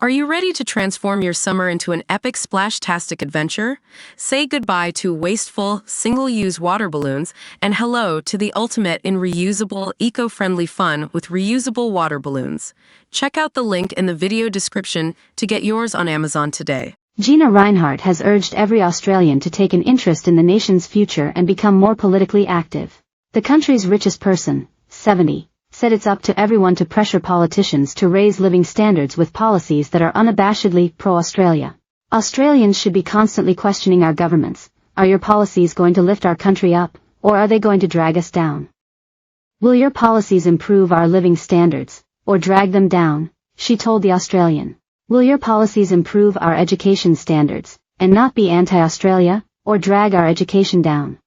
Are you ready to transform your summer into an epic splash-tastic adventure? Say goodbye to wasteful, single-use water balloons and hello to the ultimate in reusable, eco-friendly fun with reusable water balloons. Check out the link in the video description to get yours on Amazon today. Gina Rinehart has urged every Australian to take an interest in the nation's future and become more politically active. The country's richest person, 70, said it's up to everyone to pressure politicians to raise living standards with policies that are unabashedly pro-Australia. Australians should be constantly questioning our governments. Are your policies going to lift our country up, or are they going to drag us down? Will your policies improve our living standards, or drag them down? She told the Australian. Will your policies improve our education standards, and not be anti-Australia, or drag our education down?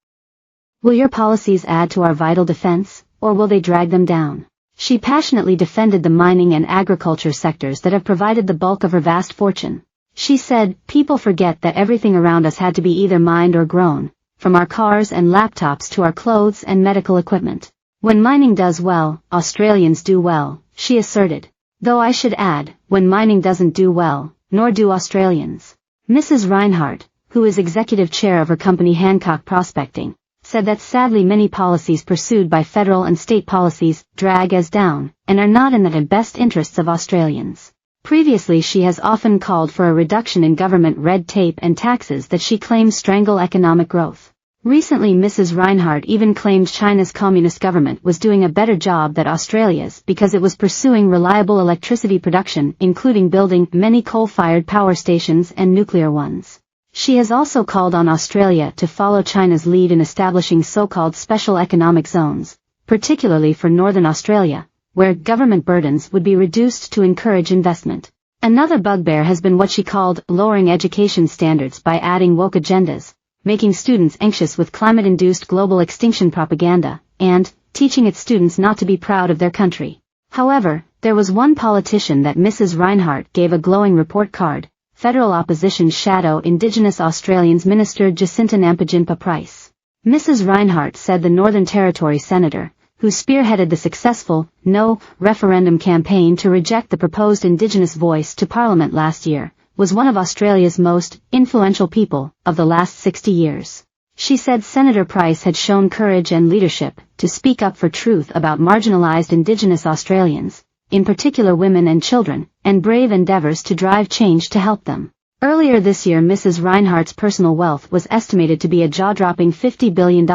Will your policies add to our vital defense, or will they drag them down? She passionately defended the mining and agriculture sectors that have provided the bulk of her vast fortune. She said, people forget that everything around us had to be either mined or grown, from our cars and laptops to our clothes and medical equipment. When mining does well, Australians do well, she asserted. Though I should add, when mining doesn't do well, nor do Australians. Mrs. Rinehart, who is executive chair of her company Hancock Prospecting, said that sadly many policies pursued by federal and state policies drag us down, and are not in the best interests of Australians. Previously she has often called for a reduction in government red tape and taxes that she claims strangle economic growth. Recently Mrs. Rinehart even claimed China's communist government was doing a better job than Australia's because it was pursuing reliable electricity production, including building many coal-fired power stations and nuclear ones. She has also called on Australia to follow China's lead in establishing so-called special economic zones, particularly for Northern Australia, where government burdens would be reduced to encourage investment. Another bugbear has been what she called lowering education standards by adding woke agendas, making students anxious with climate-induced global extinction propaganda, and teaching its students not to be proud of their country. However, there was one politician that Mrs. Rinehart gave a glowing report card. Federal opposition shadow Indigenous Australians Minister Jacinta Nampijinpa Price. Mrs. Rinehart said the Northern Territory senator, who spearheaded the successful No referendum campaign to reject the proposed Indigenous voice to Parliament last year, was one of Australia's most influential people of the last 60 years. She said Senator Price had shown courage and leadership to speak up for truth about marginalised Indigenous Australians, in particular women and children, and brave endeavours to drive change to help them. Earlier this year Mrs. Rinehart's personal wealth was estimated to be a jaw-dropping $50 billion,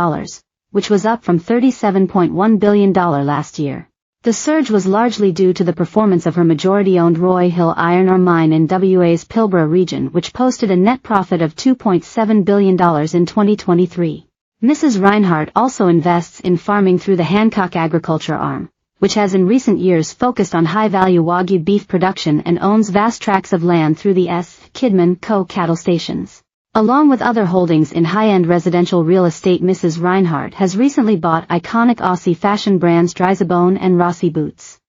which was up from $37.1 billion last year. The surge was largely due to the performance of her majority-owned Roy Hill iron ore mine in WA's Pilbara region, which posted a net profit of $2.7 billion in 2023. Mrs. Rinehart also invests in farming through the Hancock agriculture arm, which has in recent years focused on high-value Wagyu beef production and owns vast tracts of land through the Kidman Co. cattle stations. Along with other holdings in high-end residential real estate, Mrs. Rinehart has recently bought iconic Aussie fashion brands Dryzabone and Rossi Boots.